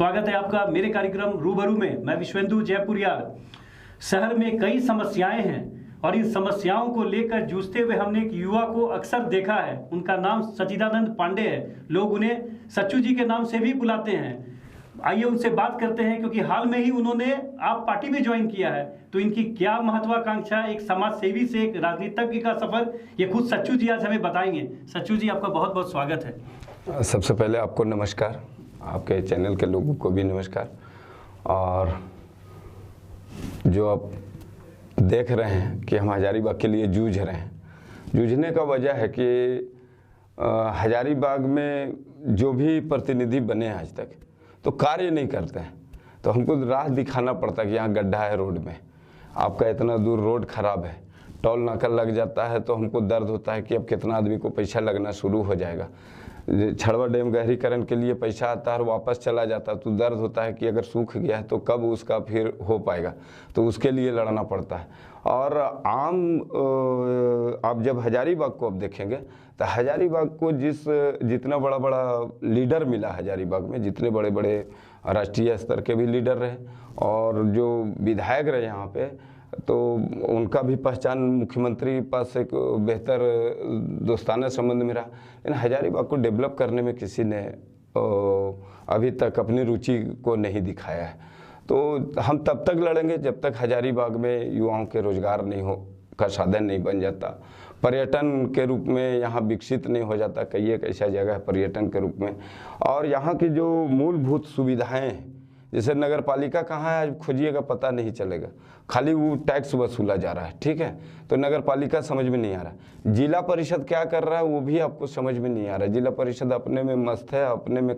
स्वागत है आपका मेरे कार्यक्रम रूबरू में। मैं विश्वेंदु जयपुरियार। शहर में कई समस्याएं हैं और इन समस्याओं को लेकर जूझते हुए हमने एक युवा को अक्सर देखा है। उनका नाम सच्चिदानंद पांडे है। लोग उन्हें सच्चू जी के नाम से भी बुलाते हैं। आइए उनसे बात करते हैं, क्योंकि हाल में ही उन्होंने आप पार्टी में ज्वाइन किया है। तो इनकी क्या महत्वाकांक्षा, एक समाज सेवी से एक राजनीतिज्ञ का सफर, ये खुद सच्चू जी आज हमें बताएंगे। सच्चू जी, आपका बहुत बहुत स्वागत है। सबसे पहले आपको नमस्कार, आपके चैनल के लोगों को भी नमस्कार। और जो आप देख रहे हैं कि हम हजारीबाग के लिए जूझ रहे हैं, जूझने का वजह है कि हजारीबाग में जो भी प्रतिनिधि बने हैं आज तक तो कार्य नहीं करते हैं। तो हमको राह दिखाना पड़ता है कि यहाँ गड्ढा है रोड में, आपका इतना दूर रोड खराब है, टोल नाका लग जाता है तो हमको दर्द होता है कि अब कितना आदमी को पैसा लगना शुरू हो जाएगा। छड़वा डैम गहरीकरण के लिए पैसा आता है और वापस चला जाता है तो दर्द होता है कि अगर सूख गया है तो कब उसका फिर हो पाएगा, तो उसके लिए लड़ना पड़ता है। और आप जब हजारीबाग को अब देखेंगे तो हजारीबाग को जितना बड़ा बड़ा लीडर मिला हजारीबाग में, जितने बड़े बड़े राष्ट्रीय स्तर के भी लीडर रहे और जो विधायक रहे यहाँ पे, तो उनका भी पहचान मुख्यमंत्री पास एक बेहतर दोस्ताना संबंध में रहा। लेकिन हजारीबाग को डेवलप करने में किसी ने अभी तक अपनी रुचि को नहीं दिखाया है। तो हम तब तक लड़ेंगे जब तक हजारीबाग में युवाओं के रोजगार नहीं हो का साधन नहीं बन जाता, पर्यटन के रूप में यहाँ विकसित नहीं हो जाता। कई एक ऐसा जगह है पर्यटन के रूप में, और यहाँ की जो मूलभूत सुविधाएं हैं, जैसे नगर पालिका कहाँ है आज खोजिएगा पता नहीं चलेगा, खाली वो टैक्स वसूला जा रहा है, ठीक है, तो नगर पालिका समझ में नहीं आ रहा। जिला परिषद क्या कर रहा है वो भी आपको समझ में नहीं आ रहा। जिला परिषद अपने में मस्त है, अपने में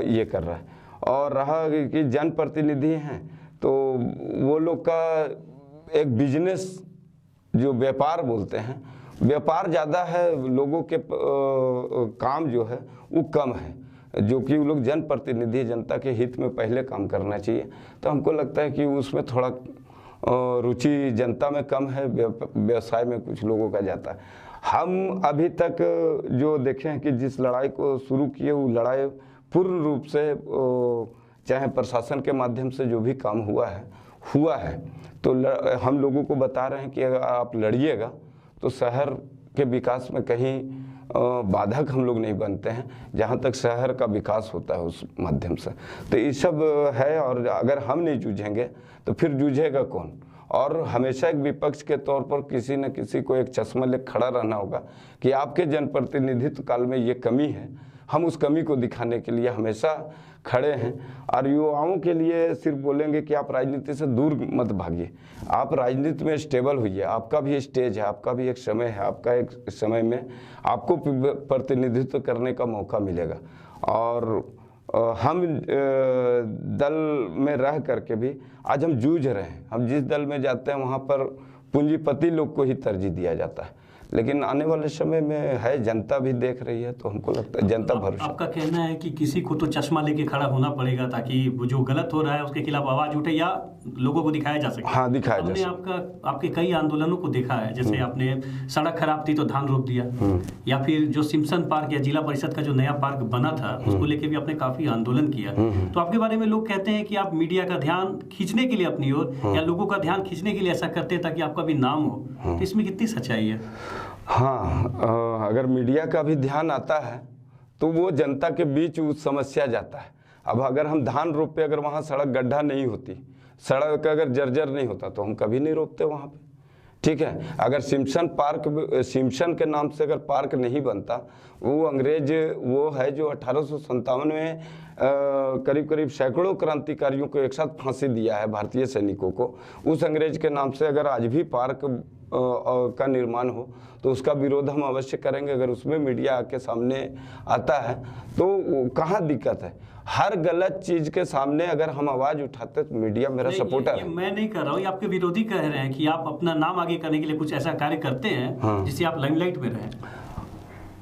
ये कर रहा है। और रहा कि जनप्रतिनिधि हैं तो वो लोग का एक बिजनेस जो व्यापार बोलते हैं, व्यापार ज़्यादा है, लोगों के काम जो है वो कम है, जो कि वो लोग जनप्रतिनिधि जनता के हित में पहले काम करना चाहिए। तो हमको लगता है कि उसमें थोड़ा रुचि जनता में कम है, व्यवसाय में कुछ लोगों का जाता है। हम अभी तक जो देखे हैं कि जिस लड़ाई को शुरू किए वो लड़ाई पूर्ण रूप से चाहे प्रशासन के माध्यम से जो भी काम हुआ है तो हम लोगों को बता रहे हैं कि अगर आप लड़िएगा तो शहर के विकास में कहीं बाधक हम लोग नहीं बनते हैं, जहाँ तक शहर का विकास होता है उस माध्यम से। तो ये सब है, और अगर हम नहीं जूझेंगे तो फिर जूझेगा कौन। और हमेशा एक विपक्ष के तौर पर किसी न किसी को एक चश्मा ले खड़ा रहना होगा कि आपके जनप्रतिनिधित्व काल में ये कमी है, हम उस कमी को दिखाने के लिए हमेशा खड़े हैं। और युवाओं के लिए सिर्फ बोलेंगे कि आप राजनीति से दूर मत भागिए, आप राजनीति में स्टेबल होइए। आपका भी स्टेज है, आपका भी एक समय है, आपका एक समय में आपको प्रतिनिधित्व करने का मौका मिलेगा। और हम दल में रह करके भी आज हम जूझ रहे हैं। हम जिस दल में जाते हैं वहाँ पर पूंजीपति लोग को ही तरजीह दिया जाता है, लेकिन आने वाले समय में है, जनता भी देख रही है, तो हमको लगता है जनता भरोसा। आपका कहना है कि किसी को तो चश्मा लेके खड़ा होना पड़ेगा ताकि वो जो गलत हो रहा है उसके खिलाफ आवाज उठे या लोगों को दिखाया जा सके। हाँ, दिखाया जा सके। हमने आपके कई आंदोलनों को देखा है, जैसे आपने सड़क खराब थी तो धान रोप दिया, या फिर जो सिम्सन पार्क या जिला परिषद का जो नया पार्क बना था उसको लेके भी आपने काफी आंदोलन किया। तो आपके बारे में लोग कहते हैं कि आप मीडिया का ध्यान खींचने के लिए अपनी ओर या लोगों का ध्यान खींचने के लिए ऐसा करते हैं ताकि आपका भी नाम हो। तो इसमें कितनी सच्चाई है? हाँ, अगर मीडिया का भी ध्यान आता है तो वो जनता के बीच उस समस्या जाता है। अब अगर हम धान रोपे, अगर वहाँ सड़क गड्ढा नहीं होती, सड़क अगर जर्जर नहीं होता तो हम कभी नहीं रोपते वहाँ पे, ठीक है। अगर सिम्सन के नाम से अगर पार्क नहीं बनता, वो अंग्रेज वो है जो 1857 में करीब करीब सैकड़ों क्रांतिकारियों को एक साथ फांसी दिया है, भारतीय सैनिकों को। उस अंग्रेज के नाम से अगर आज भी पार्क का निर्माण हो तो उसका विरोध हम अवश्य करेंगे। अगर उसमें मीडिया के सामने आता है तो कहाँ दिक्कत है? हर गलत चीज के सामने अगर हम आवाज उठाते तो मीडिया मेरा सपोर्टर है। मैं नहीं कर रहा हूँ, ये आपके विरोधी कह रहे हैं कि आप अपना नाम आगे करने के लिए कुछ ऐसा कार्य करते हैं। हाँ। जिससे आप लाइमलाइट में रहें।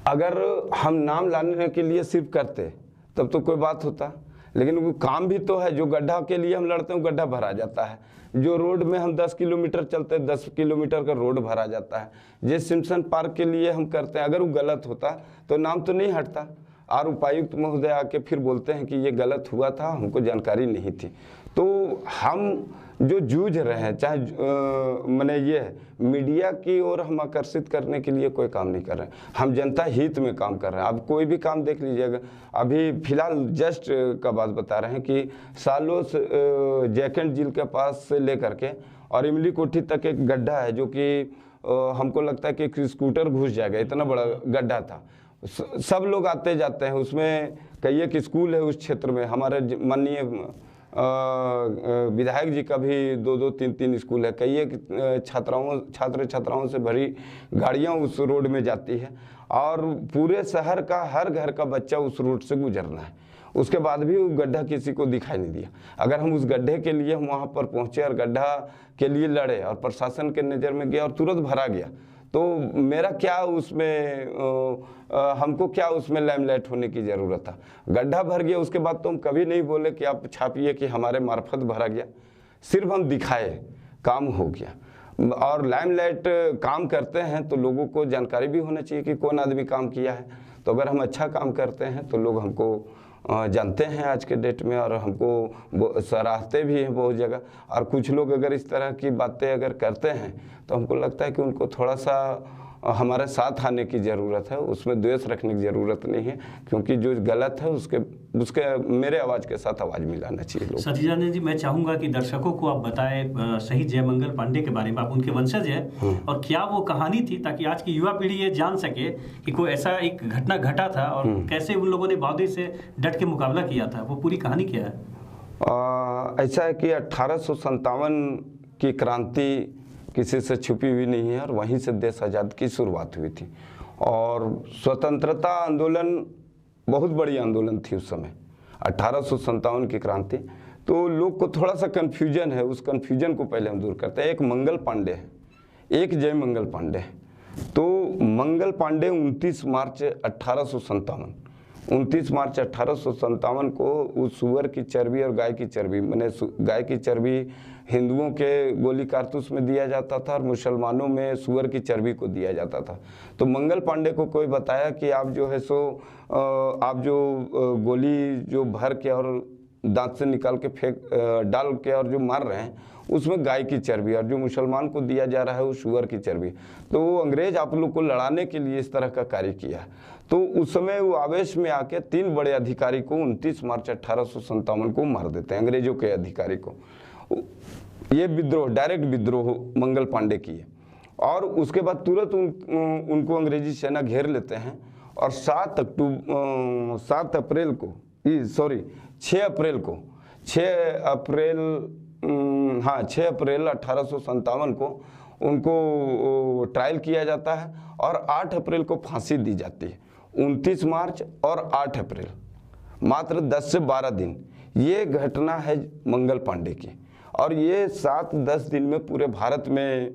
अगर हम नाम लाने के लिए सिर्फ करते तब तो कोई बात होता, लेकिन वो काम भी तो है। जो गड्ढा के लिए हम लड़ते हैं गड्ढा भरा जाता है, जो रोड में हम 10 किलोमीटर चलते हैं 10 किलोमीटर का रोड भरा जाता है। जिस सिम्सन पार्क के लिए हम करते हैं, अगर वो गलत होता तो नाम तो नहीं हटता। और उपायुक्त महोदय आके फिर बोलते हैं कि ये गलत हुआ था, हमको जानकारी नहीं थी। तो हम जो जूझ रहे हैं, चाहे मैंने ये मीडिया की ओर हम आकर्षित करने के लिए कोई काम नहीं कर रहे हैं, हम जनता हित में काम कर रहे हैं। अब कोई भी काम देख लीजिएगा, अभी फिलहाल जस्ट का बात बता रहे हैं कि सालों से जैकेंट झील के पास से लेकर के और इमली कोठी तक एक गड्ढा है जो कि हमको लगता है कि एक स्कूटर घुस जाएगा, इतना बड़ा गड्ढा था। सब लोग आते जाते हैं उसमें। कई एक स्कूल है उस क्षेत्र में, हमारे माननीय विधायक जी का भी 2-2, 3-3 स्कूल है। कई एक छात्र छात्राओं से भरी गाड़ियां उस रोड में जाती है और पूरे शहर का हर घर का बच्चा उस रोड से गुजरना है। उसके बाद भी वो गड्ढा किसी को दिखाई नहीं दिया। अगर हम उस गड्ढे के लिए हम वहाँ पर पहुँचे और गड्ढा के लिए लड़े और प्रशासन के नज़र में गया और तुरंत भरा गया, तो मेरा क्या उसमें हमको क्या उसमें लाइमलाइट होने की ज़रूरत था। गड्ढा भर गया, उसके बाद तो हम कभी नहीं बोले कि आप छापिए कि हमारे मार्फत भरा गया, सिर्फ हम दिखाए, काम हो गया। और लाइमलाइट काम करते हैं तो लोगों को जानकारी भी होना चाहिए कि कौन आदमी काम किया है। तो अगर हम अच्छा काम करते हैं तो लोग हमको जानते हैं आज के डेट में, और हमको सराहते भी हैं बहुत जगह। और कुछ लोग अगर इस तरह की बातें अगर करते हैं तो हमको लगता है कि उनको थोड़ा सा हमारे साथ आने की ज़रूरत है, उसमें द्वेष रखने की ज़रूरत नहीं है, क्योंकि जो गलत है उसके मेरे आवाज़ के साथ आवाज़ मिलाना चाहिए लोग। सचिदानंद जी, मैं चाहूँगा कि दर्शकों को आप बताएं शहीद जयमंगल पांडे के बारे में। आप उनके वंशज हैं और क्या वो कहानी थी, ताकि आज की युवा पीढ़ी ये जान सके कि कोई ऐसा एक घटना घटा था और कैसे उन लोगों ने बहादुरी से डट के मुकाबला किया था। वो पूरी कहानी क्या है? ऐसा है कि 1857 की क्रांति किसी से छुपी हुई नहीं है और वहीं से देश आज़ाद की शुरुआत हुई थी। और स्वतंत्रता आंदोलन बहुत बड़ी आंदोलन थी उस समय, 1857 की क्रांति। तो लोग को थोड़ा सा कन्फ्यूजन है, उस कन्फ्यूजन को पहले हम दूर करते हैं। एक मंगल पांडे है, एक जयमंगल पांडे है। तो मंगल पांडे 29 मार्च 1857 को उस सुअर की चर्बी और गाय की चर्बी, मैंने गाय की चर्बी हिंदुओं के गोली कारतूस में दिया जाता था और मुसलमानों में सुअर की चर्बी को दिया जाता था। तो मंगल पांडे को कोई बताया कि आप जो है सो आप जो गोली जो भर के और दांत से निकाल के फेंक डाल के और जो मार रहे हैं उसमें गाय की चर्बी, और जो मुसलमान को दिया जा रहा है वो सुअर की चर्बी। तो वो अंग्रेज आप लोग को लड़ाने के लिए इस तरह का कार्य किया। तो उस समय वो आवेश में आके 3 बड़े अधिकारी को 29 मार्च 1857 को मार देते हैं, अंग्रेजों के अधिकारी को। ये विद्रोह, डायरेक्ट विद्रोह मंगल पांडे की है। और उसके बाद तुरंत उनको अंग्रेजी सेना घेर लेते हैं और 6 अप्रैल 1857 को उनको ट्रायल किया जाता है और 8 अप्रैल को फांसी दी जाती है। 29 मार्च और 8 अप्रैल, मात्र 10 से 12 दिन। ये घटना है मंगल पांडे की। और ये 7-10 दिन में पूरे भारत में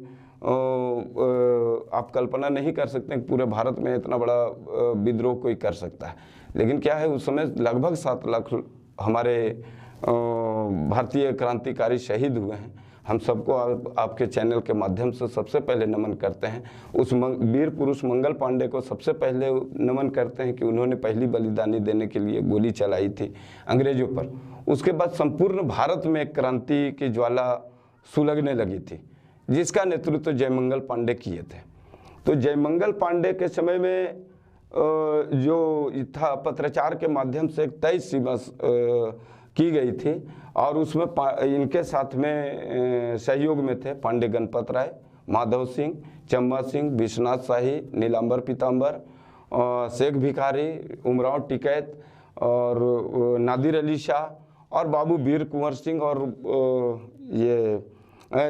आप कल्पना नहीं कर सकते कि पूरे भारत में इतना बड़ा विद्रोह कोई कर सकता है। लेकिन क्या है, उस समय लगभग 7 लाख हमारे भारतीय क्रांतिकारी शहीद हुए हैं। हम सबको आपके चैनल के माध्यम से सबसे पहले नमन करते हैं। उस वीर पुरुष मंगल पांडे को सबसे पहले नमन करते हैं कि उन्होंने पहली बलिदानी देने के लिए गोली चलाई थी अंग्रेजों पर। उसके बाद संपूर्ण भारत में एक क्रांति की ज्वाला सुलगने लगी थी, जिसका नेतृत्व जयमंगल पांडे किए थे। तो जयमंगल पांडे के समय में जो था, पत्राचार के माध्यम से एक तय सीमा की गई थी और उसमें इनके साथ में सहयोग में थे पांडे गणपत राय, माधव सिंह, चंबा सिंह, विश्वनाथ शाही, नीलांबर पीताम्बर, शेख भिखारी, उमराव टिकैत और नादिर अली शाह और बाबू वीर कुंवर सिंह और ये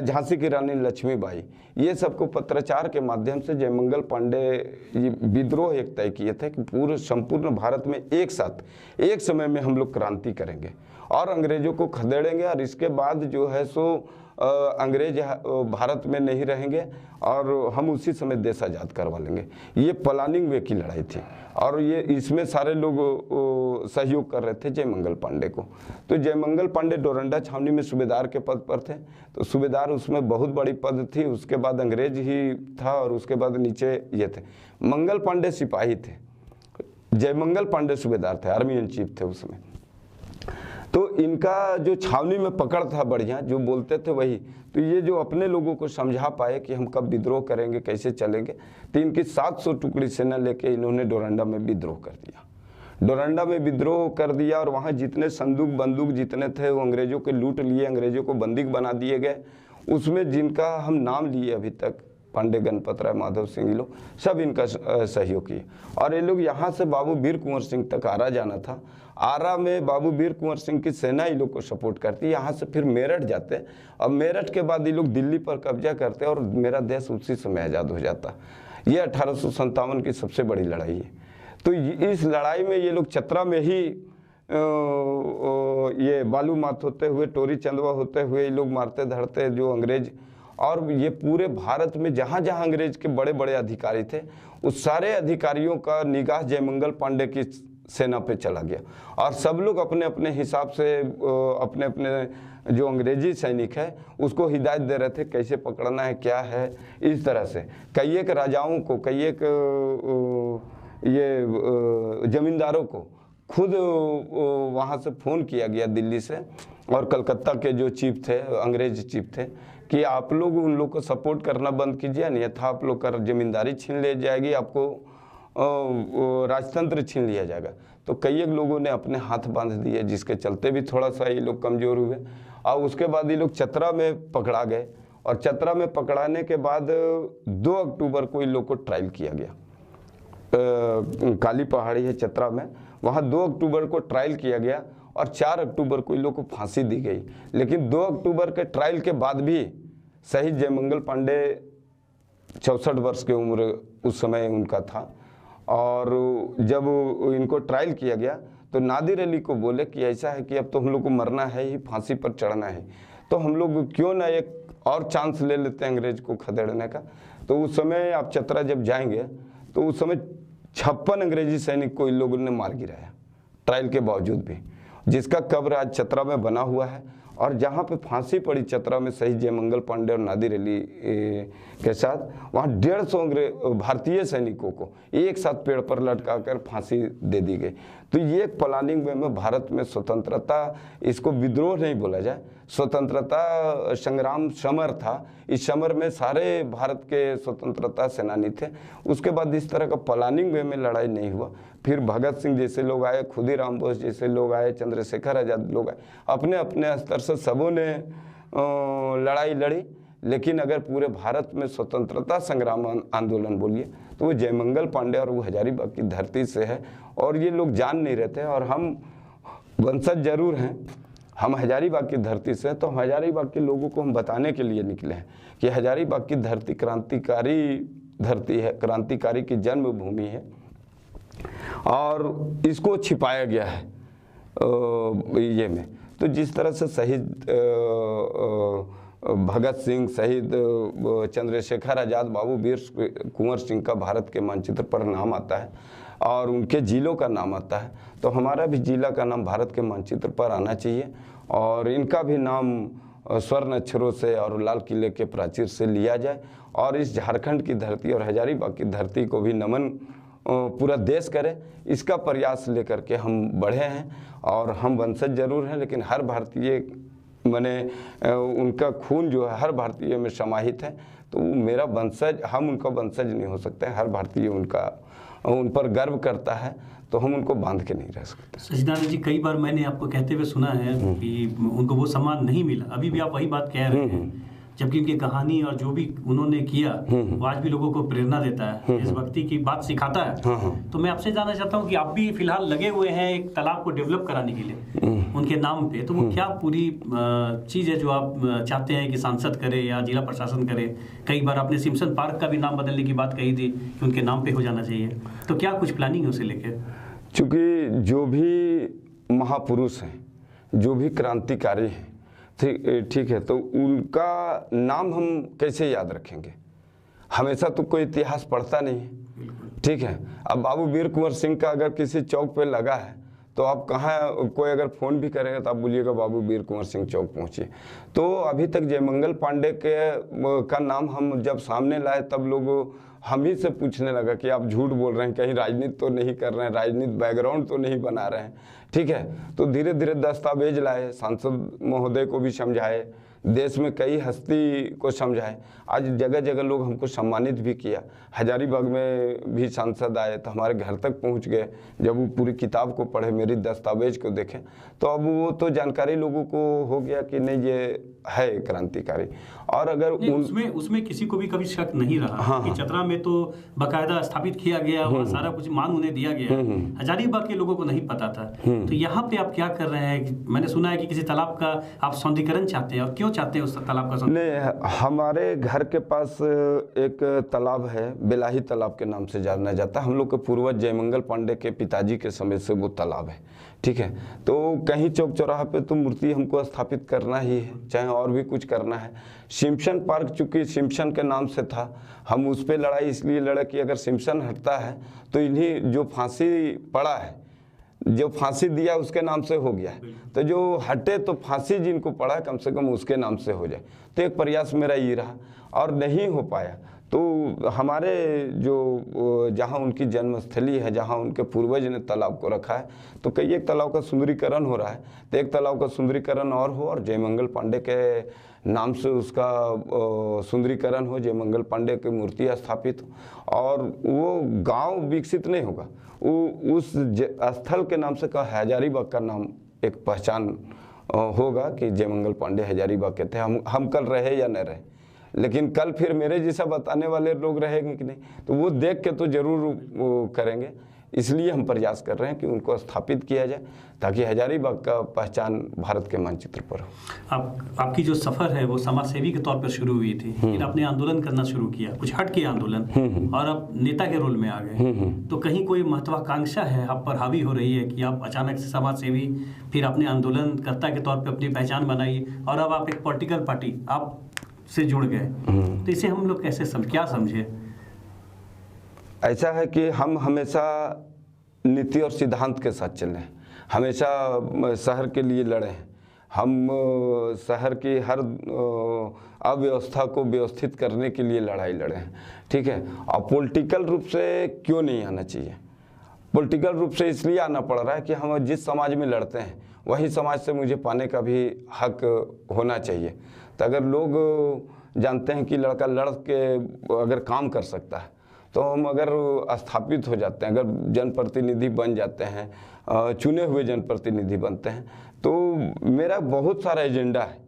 झांसी की रानी लक्ष्मीबाई, ये सबको पत्राचार के माध्यम से जयमंगल पांडे ये विद्रोह एक तय किए थे कि पूरे संपूर्ण भारत में एक साथ एक समय में हम लोग क्रांति करेंगे और अंग्रेजों को खदेड़ेंगे और इसके बाद जो है सो अंग्रेज भारत में नहीं रहेंगे और हम उसी समय देश आज़ाद करवा लेंगे। ये प्लानिंग वे की लड़ाई थी और ये इसमें सारे लोग सहयोग कर रहे थे जयमंगल पांडे को। तो जयमंगल पांडे डोरंडा छावनी में सूबेदार के पद पर थे, तो सूबेदार उसमें बहुत बड़ी पद थी। उसके बाद अंग्रेज ही था और उसके बाद नीचे ये थे। मंगल पांडे सिपाही थे। जयमंगल पांडे सूबेदार थे, आर्मी इन चीफ थे उसमें। तो इनका जो छावनी में पकड़ था बढ़िया, जो बोलते थे वही। तो ये जो अपने लोगों को समझा पाए कि हम कब विद्रोह करेंगे, कैसे चलेंगे, तो इनकी 700 टुकड़ी सेना लेके इन्होंने डोरंडा में विद्रोह कर दिया। डोरंडा में विद्रोह कर दिया और वहाँ जितने संदूक बंदूक जितने थे वो अंग्रेजों के लूट लिए, अंग्रेजों को बंदी बना दिए गए। उसमें जिनका हम नाम लिए अभी तक, पांडे गणपत राय, माधव सिंह, ये लोग सब इनका सहयोग किए। और ये लोग यहाँ से बाबू वीर कुंवर सिंह तक आरा जाना था। आरा में बाबू वीर कुंवर सिंह की सेना इन लोग को सपोर्ट करती, यहाँ से फिर मेरठ जाते। अब मेरठ के बाद ये लोग दिल्ली पर कब्जा करते और मेरा देश उसी समय आज़ाद हो जाता। ये 1857 की सबसे बड़ी लड़ाई है। तो इस लड़ाई में ये लोग चतरा में ही ये बालू माथ होते हुए, टोरी चंदवा होते हुए ये लोग मारते धरते जो अंग्रेज। और ये पूरे भारत में जहाँ जहाँ अंग्रेज के बड़े बड़े अधिकारी थे, उस सारे अधिकारियों का निगाह जयमंगल पांडे की सेना पे चला गया। और सब लोग अपने अपने हिसाब से अपने अपने जो अंग्रेजी सैनिक है उसको हिदायत दे रहे थे कैसे पकड़ना है, क्या है। इस तरह से कई एक राजाओं को, कई एक ये जमींदारों को खुद वहाँ से फ़ोन किया गया दिल्ली से, और कलकत्ता के जो चीफ थे, अंग्रेज चीफ थे, कि आप लोग उन लोग को सपोर्ट करना बंद कीजिए, अन्यथा आप लोग का जमींदारी छीन ले जाएगी, आपको राजतंत्र छीन लिया जाएगा। तो कई एक लोगों ने अपने हाथ बांध दिए, जिसके चलते भी थोड़ा सा ये लोग कमज़ोर हुए। और उसके बाद ये लोग चतरा में पकड़ा गए, और चतरा में पकड़ाने के बाद 2 अक्टूबर को इन लोग को ट्रायल किया गया। काली पहाड़ी है चतरा में, वहाँ 2 अक्टूबर को ट्रायल किया गया और 4 अक्टूबर को इन लोग को फांसी दी गई। लेकिन 2 अक्टूबर के ट्रायल के बाद भी शहीद जयमंगल पांडे 64 वर्ष की उम्र उस समय उनका था। और जब इनको ट्रायल किया गया तो नादिर अली को बोले कि ऐसा है कि अब तो हम लोग को मरना है ही, फांसी पर चढ़ना है, तो हम लोग क्यों ना एक और चांस ले लेते हैं अंग्रेज को खदेड़ने का। तो उस समय आप चतरा जब जाएंगे तो उस समय 56 अंग्रेजी सैनिक को इन लोगों ने मार गिराया ट्रायल के बावजूद भी, जिसका कब्र आज चतरा में बना हुआ है। और जहाँ पे फांसी पड़ी चतरा में शहीद जयमंगल पांडे और नादिर अली के साथ, वहाँ 150 भारतीय सैनिकों को एक साथ पेड़ पर लटकाकर फांसी दे दी गई। तो ये एक प्लानिंग वे में भारत में स्वतंत्रता, इसको विद्रोह नहीं बोला जाए, स्वतंत्रता संग्राम समर था। इस समर में सारे भारत के स्वतंत्रता सेनानी थे। उसके बाद इस तरह का प्लानिंग वे में लड़ाई नहीं हुआ। फिर भगत सिंह जैसे लोग आए, खुदीराम बोस जैसे लोग आए, चंद्रशेखर आज़ाद लोग आए, अपने अपने स्तर से सबों ने लड़ाई लड़ी। लेकिन अगर पूरे भारत में स्वतंत्रता संग्राम आंदोलन बोलिए तो वो जयमंगल पांडे और वो हजारीबाग की धरती से है। और ये लोग जान नहीं रहते, और हम वंशज जरूर हैं, हम हजारीबाग की धरती से, तो हजारीबाग के लोगों को हम बताने के लिए निकले हैं कि हजारीबाग की धरती क्रांतिकारी धरती है, क्रांतिकारी की जन्मभूमि है, और इसको छिपाया गया है ये में। तो जिस तरह से शहीद भगत सिंह, शहीद चंद्रशेखर आज़ाद, बाबू वीर कुंवर सिंह का भारत के मानचित्र पर नाम आता है और उनके जिलों का नाम आता है, तो हमारा भी जिला का नाम भारत के मानचित्र पर आना चाहिए। और इनका भी नाम स्वर्ण अक्षरों से और लाल किले के प्राचीर से लिया जाए, और इस झारखंड की धरती और हजारीबाग की धरती को भी नमन पूरा देश करे। इसका प्रयास लेकर के हम बढ़े हैं। और हम वंशज जरूर हैं, लेकिन हर भारतीय माने उनका खून जो है हर भारतीय में समाहित है। तो मेरा वंशज, हम उनका वंशज नहीं हो सकते। हर भारतीय उन पर गर्व करता है, तो हम उनको बांध के नहीं रह सकते। सचिदानंद जी, कई बार मैंने आपको कहते हुए सुना है कि उनको वो सम्मान नहीं मिला। अभी भी आप वही बात कह रहे हैं, जबकि उनकी कहानी और जो भी उन्होंने किया वो आज भी लोगों को प्रेरणा देता है, देशभक्ति की बात सिखाता है। तो मैं आपसे जानना चाहता हूँ कि आप भी फिलहाल लगे हुए हैं एक तालाब को डेवलप कराने के लिए उनके नाम पे, तो वो क्या पूरी चीज़ है जो आप चाहते हैं कि सांसद करे या जिला प्रशासन करे? कई बार आपने सिम्पसन पार्क का भी नाम बदलने की बात कही थी कि उनके नाम पे हो जाना चाहिए, तो क्या कुछ प्लानिंग है उसे लेकर? चूँकि जो भी महापुरुष हैं, जो भी क्रांतिकारी हैं, ठीक है, तो उनका नाम हम कैसे याद रखेंगे? हमेशा तो कोई इतिहास पढ़ता नहीं है, ठीक है। अब बाबू वीर कुंवर सिंह का अगर किसी चौक पे लगा है तो आप कहाँ, कोई अगर फ़ोन भी करेगा तो आप बोलिएगा बाबू वीर कुंवर सिंह चौक पहुँचिए। तो अभी तक जयमंगल पांडे का नाम हम जब सामने लाए तब लोग हम ही से पूछने लगा कि आप झूठ बोल रहे हैं, कहीं राजनीति तो नहीं कर रहे हैं, राजनीति बैकग्राउंड तो नहीं बना रहे हैं, ठीक है। तो धीरे धीरे दस्तावेज लाए, सांसद महोदय को भी समझाए, देश में कई हस्ती को समझाए, आज जगह जगह लोग हमको सम्मानित भी किया। हजारीबाग में भी सांसद आए तो हमारे घर तक पहुंच गए, जब वो पूरी किताब को पढ़े, मेरी दस्तावेज को देखे, तो अब वो तो जानकारी लोगों को हो गया कि नहीं ये है क्रांतिकारी। और अगर उसमें किसी को भी कभी शक नहीं रहा कि चतरा में तो बाकायदा स्थापित किया गया, वहाँ सारा कुछ मान उन्हें दिया गया, हजारीबाग के लोगों को नहीं पता था। तो यहाँ पे आप क्या कर रहे हैं? मैंने सुना है कि किसी तालाब का आप सौंदर्यीकरण चाहते हैं, और क्यों चाहते हैं उस तालाब का? नहीं, हमारे घर के पास एक तालाब है, बेलाही तालाब के नाम से जाना जाता है। हम लोग के पूर्वज जयमंगल पांडे के पिताजी के समय से वो तालाब है, ठीक है। तो कहीं चौक चौराहा पे तो मूर्ति हमको स्थापित करना ही है, चाहे और भी कुछ करना है। सिम्पसन पार्क चूंकि सिम्पसन के नाम से था, हम उस पर लड़ाई इसलिए लड़ा कि अगर सिम्पसन हटता है तो इन्हीं जो फांसी पड़ा है, जो फांसी दिया उसके नाम से हो गया है, तो जो हटे तो फांसी जिनको पड़ा कम से कम उसके नाम से हो जाए। तो एक प्रयास मेरा ये रहा और नहीं हो पाया। तो हमारे जो जहाँ उनकी जन्मस्थली है, जहाँ उनके पूर्वज ने तालाब को रखा है, तो कई एक तालाब का सुंदरीकरण हो रहा है। तो एक तालाब का सुंदरीकरण और हो और जयमंगल पांडे के नाम से उसका सुंदरीकरण हो, जयमंगल पांडे की मूर्ति स्थापित हो, और वो गांव विकसित नहीं होगा, वो उस स्थल के नाम से का हजारीबाग का नाम एक पहचान होगा कि जयमंगल पांडे हजारीबाग के थे। हम कल रहे या न रहे, लेकिन कल फिर मेरे जैसा बताने वाले लोग रहेंगे कि नहीं, तो वो देख के तो जरूर वो करेंगे। इसलिए हम प्रयास कर रहे हैं कि उनको स्थापित किया जाए ताकि हजारीबाग का पहचान भारत के मानचित्र पर हो। आपकी जो सफ़र है वो समाज सेवी के तौर पर शुरू हुई थी, फिर आपने आंदोलन करना शुरू किया, कुछ हट के आंदोलन, और अब नेता के रोल में आ गए। तो कहीं कोई महत्वाकांक्षा है आप पर हावी हो रही है कि आप अचानक से समाज सेवी, फिर आपने आंदोलनकर्ता के तौर पर अपनी पहचान बनाई, और अब आप एक पॉलिटिकल पार्टी आप से जुड़ गए? तो इसे हम लोग कैसे क्या समझे? ऐसा है कि हम हमेशा नीति और सिद्धांत के साथ चले हैं, हमेशा शहर के लिए लड़े हैं। हम शहर की हर अव्यवस्था को व्यवस्थित करने के लिए लड़ाई लड़े हैं, ठीक है। और पॉलिटिकल रूप से क्यों नहीं आना चाहिए? पॉलिटिकल रूप से इसलिए आना पड़ रहा है कि हम जिस समाज में लड़ते हैं वही समाज से मुझे पाने का भी हक होना चाहिए। तो अगर लोग जानते हैं कि लड़का लड़ के अगर काम कर सकता है, तो हम अगर स्थापित हो जाते हैं, अगर जनप्रतिनिधि बन जाते हैं, चुने हुए जनप्रतिनिधि बनते हैं, तो मेरा बहुत सारा एजेंडा है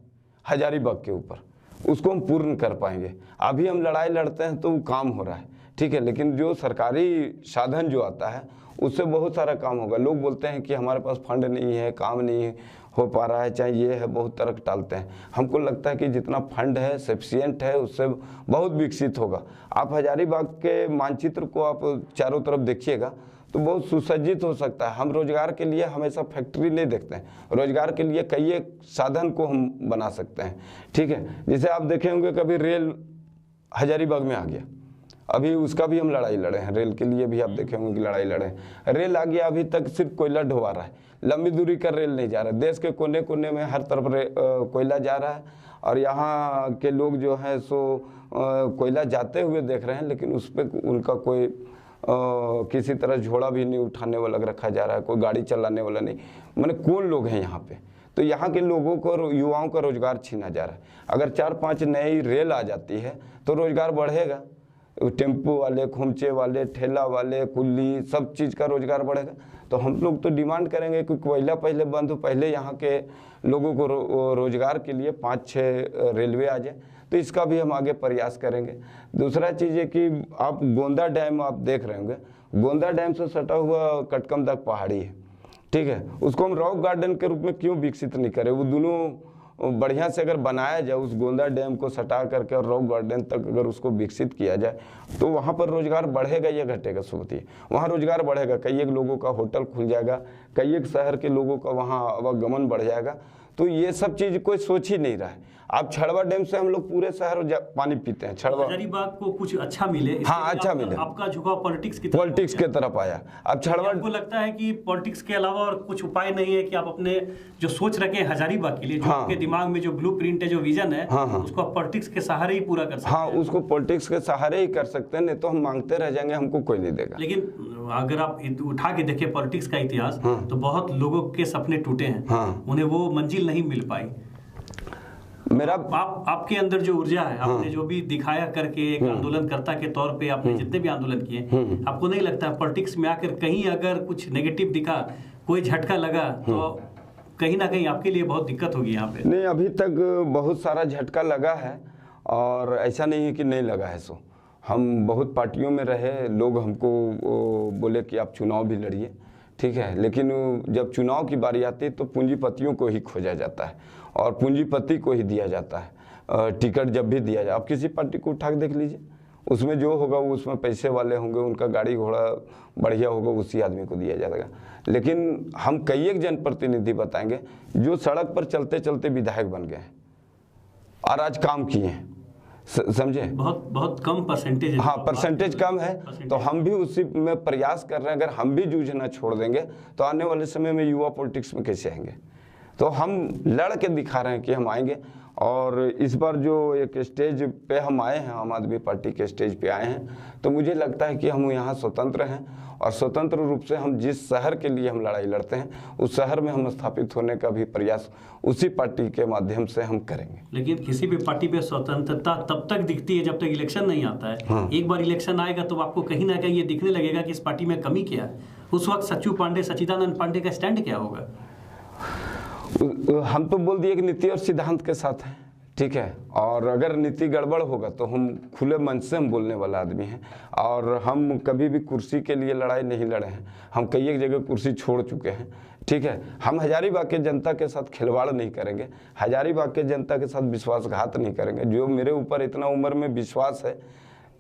हजारीबाग के ऊपर, उसको हम पूर्ण कर पाएंगे। अभी हम लड़ाई लड़ते हैं तो वो काम हो रहा है, ठीक है, लेकिन जो सरकारी साधन जो आता है उससे बहुत सारा काम होगा। लोग बोलते हैं कि हमारे पास फंड नहीं है, काम नहीं हो पा रहा है, चाहे ये है, बहुत तरह टालते हैं। हमको लगता है कि जितना फंड है सफिशिएंट है, उससे बहुत विकसित होगा। आप हजारीबाग के मानचित्र को आप चारों तरफ देखिएगा तो बहुत सुसज्जित हो सकता है। हम रोजगार के लिए हमेशा फैक्ट्री नहीं देखते हैं, रोजगार के लिए कई एक साधन को हम बना सकते हैं, ठीक है। जैसे आप देखे होंगे कभी रेल हजारीबाग में आ गया, अभी उसका भी हम लड़ाई लड़े हैं। रेल के लिए भी आप देखे होंगे कि लड़ाई लड़े हैं। रेल आ गया, अभी तक सिर्फ कोयला ढुआ रहा है, लंबी दूरी का रेल नहीं जा रहा। देश के कोने कोने में हर तरफ कोयला जा रहा है, और यहाँ के लोग जो हैं सो कोयला जाते हुए देख रहे हैं, लेकिन उस पर उनका कोई किसी तरह झोड़ा भी नहीं उठाने वाला रखा जा रहा है, कोई गाड़ी चलाने वाला नहीं। माने कौन लोग हैं यहाँ पे? तो यहाँ के लोगों को, युवाओं का रोजगार छीना जा रहा है। अगर 4-5 नई रेल आ जाती है तो रोजगार बढ़ेगा, टेम्पो वाले, खोमचे वाले, ठेला वाले, कुल्ली, सब चीज़ का रोजगार बढ़ेगा। तो हम लोग तो डिमांड करेंगे कि कोयला पहले बंद हो, पहले यहाँ के लोगों को रोजगार के लिए 5-6 रेलवे आ जाए। तो इसका भी हम आगे प्रयास करेंगे। दूसरा चीज़ है कि आप गोंदा डैम आप देख रहे होंगे, गोंदा डैम से सटा हुआ कटकमदाग पहाड़ी है, ठीक है, उसको हम रॉक गार्डन के रूप में क्यों विकसित नहीं करें? वो दोनों बढ़िया से अगर बनाया जाए, उस गोंदा डैम को सटा करके और रॉक गार्डन तक अगर उसको विकसित किया जाए तो वहाँ पर रोजगार बढ़ेगा या घटेगा? सोचिए, वहाँ रोजगार बढ़ेगा, कई एक लोगों का होटल खुल जाएगा, कई एक शहर के लोगों का वहाँ आवागमन बढ़ जाएगा। तो ये सब चीज़ कोई सोच ही नहीं रहा है। आप छड़वा डैम से हम लोग पूरे शहर पानी पीते हैं। छड़वा हजारीबाग को कुछ अच्छा मिले, हाँ अच्छा मिले, आपका झुकाव पॉलिटिक्स की तरफ आया। अब छड़वा, आपको लगता है कि पॉलिटिक्स के अलावा और कुछ उपाय नहीं है कि आप अपने जो सोच रखे हैं हजारीबाग के लिए, जो आपके दिमाग में जो ब्लूप्रिंट है, जो विजन है, उसको आप पॉलिटिक्स के सहारे ही पूरा कर सकते हैं? हाँ, उसको पॉलिटिक्स के सहारे ही कर सकते हैं, नहीं तो हम मांगते रह जाएंगे, हमको कोई नहीं देगा। लेकिन अगर आप उठा के देखें पॉलिटिक्स का इतिहास, तो बहुत लोगों के सपने टूटे हैं, उन्हें वो मंजिल नहीं मिल पाई। मेरा आपके अंदर जो ऊर्जा है, आपने जो भी दिखाया करके एक आंदोलनकर्ता के तौर पे आपने जितने भी आंदोलन किए, आपको नहीं लगता पॉलिटिक्स में आकर कहीं अगर कुछ नेगेटिव दिखा, कोई झटका लगा, तो कहीं ना कहीं आपके लिए बहुत दिक्कत होगी यहाँ पे? नहीं, अभी तक बहुत सारा झटका लगा है, और ऐसा नहीं है कि नहीं लगा है। सो हम बहुत पार्टियों में रहे, लोग हमको बोले कि आप चुनाव भी लड़िए, ठीक है, लेकिन जब चुनाव की बारी आती है तो पूंजीपतियों को ही खोजा जाता है और पूंजीपति को ही दिया जाता है टिकट। जब भी दिया जाए, आप किसी पार्टी को उठा के देख लीजिए, उसमें जो होगा वो उसमें पैसे वाले होंगे, उनका गाड़ी घोड़ा बढ़िया होगा, उसी आदमी को दिया जाएगा। लेकिन हम कई एक जनप्रतिनिधि बताएंगे जो सड़क पर चलते चलते विधायक बन गए हैं और आज काम किए हैं, समझे? बहुत कम परसेंटेज है। हाँ, परसेंटेज कम है, तो हम भी उसी में प्रयास कर रहे हैं। अगर हम भी जूझना छोड़ देंगे तो आने वाले समय में युवा पॉलिटिक्स में कैसे आएंगे? तो हम लड़ के दिखा रहे हैं कि हम आएंगे। और इस बार जो एक स्टेज पे हम आए हैं, आम आदमी पार्टी के स्टेज पे आए हैं, तो मुझे लगता है कि हम यहाँ स्वतंत्र हैं, और स्वतंत्र रूप से हम जिस शहर के लिए हम लड़ाई लड़ते हैं, उस शहर में हम स्थापित होने का भी प्रयास उसी पार्टी के माध्यम से हम करेंगे। लेकिन किसी भी पार्टी पे स्वतंत्रता तब तक दिखती है जब तक इलेक्शन नहीं आता है। हाँ। एक बार इलेक्शन आएगा तो आपको कहीं ना कहीं ये दिखने लगेगा कि इस पार्टी में कमी क्या है। उस वक्त सच्चिदानंद पांडे का स्टैंड क्या होगा? हम तो बोल दिए कि नीति और सिद्धांत के साथ हैं, ठीक है, और अगर नीति गड़बड़ होगा तो हम खुले मन से हम बोलने वाला आदमी हैं, और हम कभी भी कुर्सी के लिए लड़ाई नहीं लड़े हैं। हम कई एक जगह कुर्सी छोड़ चुके हैं, ठीक है। हम हजारीबाग के जनता के साथ खिलवाड़ नहीं करेंगे, हजारीबाग के जनता के साथ विश्वासघात नहीं करेंगे। जो मेरे ऊपर इतना उम्र में विश्वास है,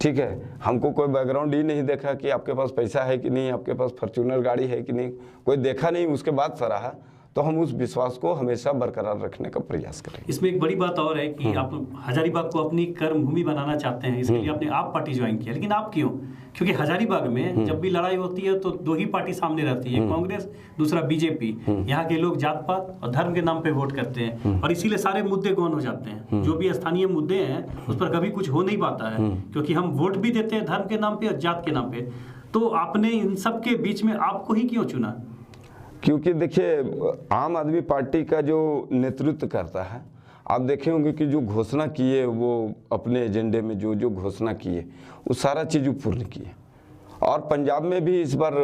ठीक है, हमको कोई बैकग्राउंड ही नहीं देखा कि आपके पास पैसा है कि नहीं, आपके पास फॉर्च्यूनर गाड़ी है कि नहीं, कोई देखा नहीं, उसके बाद सराहा, तो हम उस विश्वास को हमेशा बरकरार रखने का प्रयास करेंगे। इसमें एक बड़ी बात और है कि आप हजारीबाग को अपनी कर्म भूमि बनाना चाहते हैं, इसके लिए आपने आप पार्टी ज्वाइन किया। लेकिन आप क्यों? क्योंकि हजारीबाग में जब भी लड़ाई होती है तो दो ही पार्टी सामने रहती है, कांग्रेस, दूसरा बीजेपी। यहाँ के लोग जात पात और धर्म के नाम पे वोट करते हैं, और इसीलिए सारे मुद्दे गौन हो जाते हैं। जो भी स्थानीय मुद्दे हैं उस पर कभी कुछ हो नहीं पाता है, क्योंकि हम वोट भी देते हैं धर्म के नाम पे और जात के नाम पे। तो आपने इन सब के बीच में आपको ही क्यों चुना? क्योंकि देखिए, आम आदमी पार्टी का जो नेतृत्व करता है, आप देखे होंगे कि जो घोषणा किए, वो अपने एजेंडे में जो जो घोषणा किए वो सारा चीज़ पूर्ण किए। और पंजाब में भी इस बार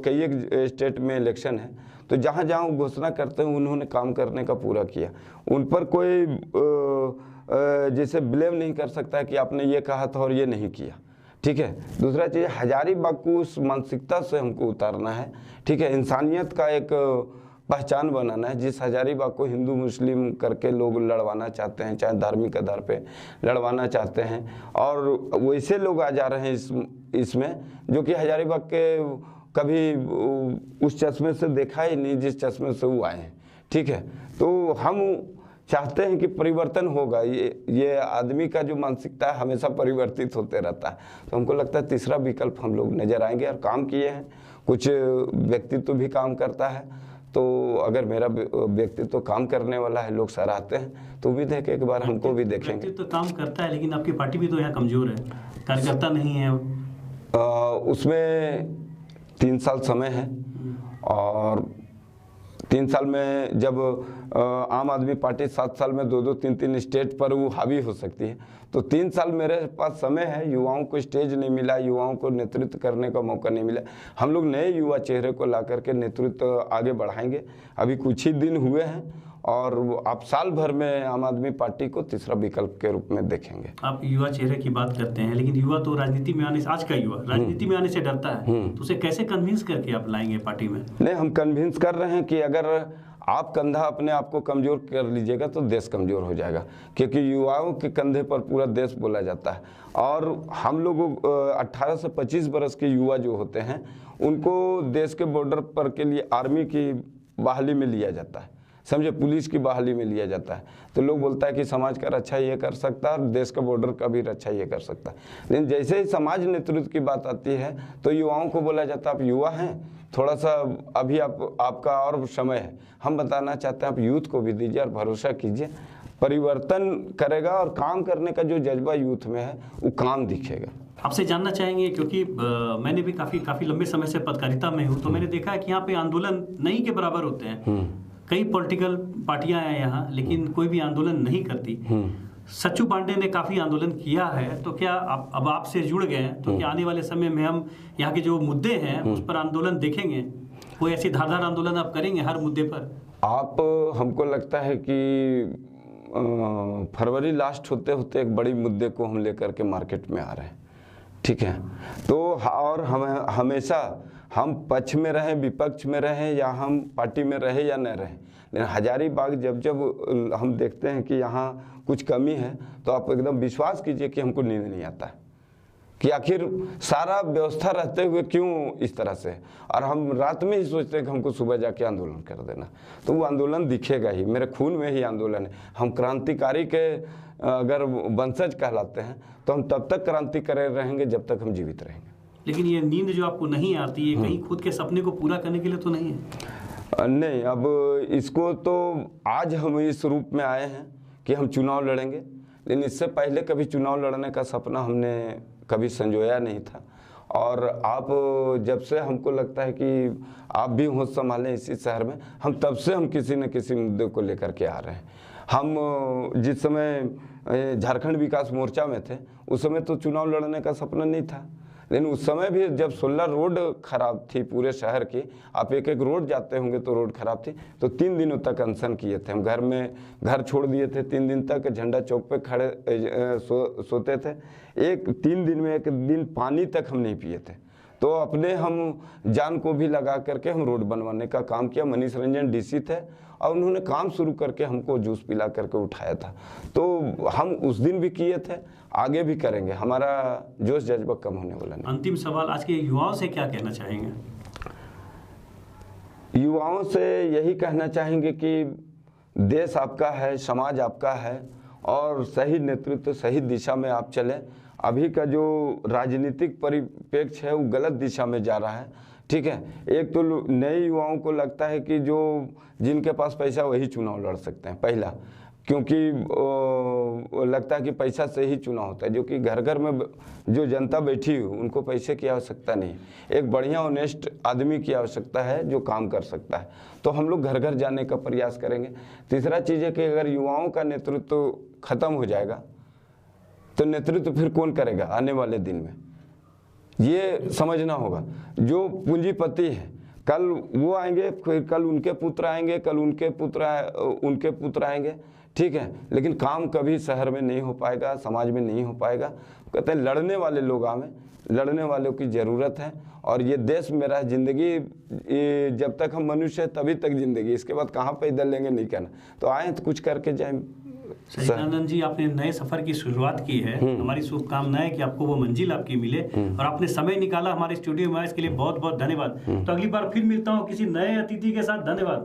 कई एक स्टेट में इलेक्शन है, तो जहाँ जहाँ वो घोषणा करते हैं उन्होंने काम करने का पूरा किया। उन पर कोई जैसे ब्लेम नहीं कर सकता कि आपने ये कहा था और ये नहीं किया, ठीक है। दूसरा चीज़, हजारीबाग को उस मानसिकता से हमको उतारना है, ठीक है, इंसानियत का एक पहचान बनाना है। जिस हजारीबाग को हिंदू मुस्लिम करके लोग लड़वाना चाहते हैं, चाहे धार्मिक आधार पे लड़वाना चाहते हैं, और वैसे लोग आ जा रहे हैं इसमें जो कि हजारीबाग के कभी उस चश्मे से देखा ही नहीं जिस चश्मे से वो आए हैं, ठीक है। तो हम चाहते हैं कि परिवर्तन होगा। ये आदमी का जो मानसिकता है हमेशा परिवर्तित होते रहता है। तो हमको लगता है तीसरा विकल्प हम लोग नजर आएंगे, और काम किए हैं। कुछ व्यक्तित्व भी काम करता है, तो अगर मेरा व्यक्तित्व काम करने वाला है, लोग सराहते हैं, तो उम्मीद है कि एक बार हमको भी देखेंगे। व्यक्तित्व काम करता है, लेकिन आपकी पार्टी भी तो यहाँ कमजोर है, कार्यकर्ता नहीं है। उसमें 3 साल समय है, और 3 साल में जब आम आदमी पार्टी 7 साल में 2-2, 3-3 स्टेट पर वो हावी हो सकती है, तो 3 साल मेरे पास समय है। युवाओं को स्टेज नहीं मिला, युवाओं को नेतृत्व करने का मौका नहीं मिला। हम लोग नए युवा चेहरे को ला करके नेतृत्व आगे बढ़ाएंगे। अभी कुछ ही दिन हुए हैं, और आप साल भर में आम आदमी पार्टी को तीसरा विकल्प के रूप में देखेंगे। आप युवा चेहरे की बात करते हैं, लेकिन युवा तो राजनीति में आने से, आज का युवा राजनीति में आने से डरता है, तो उसे कैसे कन्विंस करके आप लाएंगे पार्टी में? नहीं, हम कन्विंस कर रहे हैं कि अगर आप कंधा अपने आप को कमजोर कर लीजिएगा तो देश कमजोर हो जाएगा, क्योंकि युवाओं के कंधे पर पूरा देश बोला जाता है। और हम लोग 18 से 25 बरस के युवा जो होते हैं, उनको देश के बॉर्डर पर के लिए आर्मी की बहाली में लिया जाता है, समझे, पुलिस की बहाली में लिया जाता है। तो लोग बोलता है कि समाज का रक्षा ये कर सकता है और देश का बॉर्डर का भी रक्षा ये कर सकता है। लेकिन जैसे ही समाज नेतृत्व की बात आती है तो युवाओं को बोला जाता है आप युवा हैं, थोड़ा सा अभी आपका और समय है। हम बताना चाहते हैं आप यूथ को भी दीजिए और भरोसा कीजिए, परिवर्तन करेगा और काम करने का जो जज्बा यूथ में है वो काम दिखेगा। आपसे जानना चाहेंगे क्योंकि मैंने भी काफ़ी लंबे समय से पत्रकारिता में हूँ, तो मैंने देखा है कि यहाँ पे आंदोलन नहीं के बराबर होते हैं। कई पॉलिटिकल पार्टियां हैं यहाँ, लेकिन कोई भी आंदोलन नहीं करती। सच्चू पांडे ने काफ़ी आंदोलन किया है, तो क्या अब आपसे जुड़ गए हैं, तो क्या आने वाले समय में हम यहाँ के जो मुद्दे हैं उस पर आंदोलन देखेंगे? कोई ऐसी धारदार आंदोलन आप करेंगे हर मुद्दे पर? आप हमको लगता है कि फरवरी लास्ट होते होते एक बड़ी मुद्दे को हम लेकर के मार्केट में आ रहे हैं, ठीक है। तो और हम हमेशा हम पक्ष में रहें, विपक्ष में रहें, या हम पार्टी में रहें या न रहें, लेकिन हजारीबाग जब हम देखते हैं कि यहाँ कुछ कमी है तो आप एकदम विश्वास कीजिए कि हमको नींद नहीं आता है कि आखिर सारा व्यवस्था रहते हुए क्यों इस तरह से, और हम रात में ही सोचते हैं कि हमको सुबह जाके आंदोलन कर देना। तो वो आंदोलन दिखेगा ही, मेरे खून में ही आंदोलन है। हम क्रांतिकारी के अगर वंशज कहलाते हैं तो हम तब तक क्रांति करे रहेंगे जब तक हम जीवित रहेंगे। लेकिन ये नींद जो आपको नहीं आती है, कहीं खुद के सपने को पूरा करने के लिए तो नहीं है? नहीं, अब इसको तो आज हम इस रूप में आए हैं कि हम चुनाव लड़ेंगे, लेकिन इससे पहले कभी चुनाव लड़ने का सपना हमने कभी संजोया नहीं था। और आप जब से हमको लगता है कि आप भी होश संभालें इसी शहर में, हम तब से हम किसी न किसी मुद्दे को लेकर के आ रहे हैं। हम जिस समय झारखंड विकास मोर्चा में थे उस समय तो चुनाव लड़ने का सपना नहीं था, लेकिन उस समय भी जब 16 रोड खराब थी पूरे शहर की, आप एक एक रोड जाते होंगे तो रोड खराब थी, तो 3 दिनों तक अनशन किए थे। हम घर छोड़ दिए थे, 3 दिन तक झंडा चौक पे खड़े सोते थे। 3 दिन में 1 दिन पानी तक हम नहीं पिए थे। तो अपने हम जान को भी लगा करके हम रोड बनवाने का काम किया। मनीष रंजन डीसी थे और उन्होंने काम शुरू करके हमको जूस पिला करके उठाया था। तो हम उस दिन भी किए थे, आगे भी करेंगे। हमारा जोश जज्बा कम होने वाला नहीं। अंतिम सवाल, आज के युवाओं से क्या कहना चाहेंगे? युवाओं से यही कहना चाहेंगे कि देश आपका है, समाज आपका है, और सही नेतृत्व सही दिशा में आप चलें। अभी का जो राजनीतिक परिप्रेक्ष्य है वो गलत दिशा में जा रहा है, ठीक है। एक तो नए युवाओं को लगता है कि जिनके पास पैसा वही चुनाव लड़ सकते हैं, पहला, क्योंकि लगता है कि पैसा से ही चुनाव होता है, जो कि घर घर में जो जनता बैठी हुई उनको पैसे की आवश्यकता नहीं, एक बढ़िया ऑनेस्ट आदमी की आवश्यकता है जो काम कर सकता है। तो हम लोग घर घर जाने का प्रयास करेंगे। तीसरा चीज़ है कि अगर युवाओं का नेतृत्व खत्म हो जाएगा तो नेतृत्व फिर कौन करेगा आने वाले दिन में, ये समझना होगा। जो पूंजीपति है कल वो आएंगे, फिर कल उनके पुत्र आएंगे, कल उनके पुत्र आएंगे, ठीक है, लेकिन काम कभी शहर में नहीं हो पाएगा, समाज में नहीं हो पाएगा। कहते हैं लड़ने वाले लोग आवे, लड़ने वालों की ज़रूरत है। और ये देश मेरा है, ज़िंदगी जब तक हम मनुष्य है तभी तक ज़िंदगी, इसके बाद कहाँ पैदल लेंगे नहीं कहना। तो आए तो कुछ करके जाए। सचिदानंद जी, आपने नए सफर की शुरुआत की है, हमारी शुभकामनाएं कि आपको वो मंजिल आपकी मिले, और आपने समय निकाला हमारे स्टूडियो में, इसके लिए बहुत बहुत धन्यवाद। तो अगली बार फिर मिलता हूँ किसी नए अतिथि के साथ। धन्यवाद।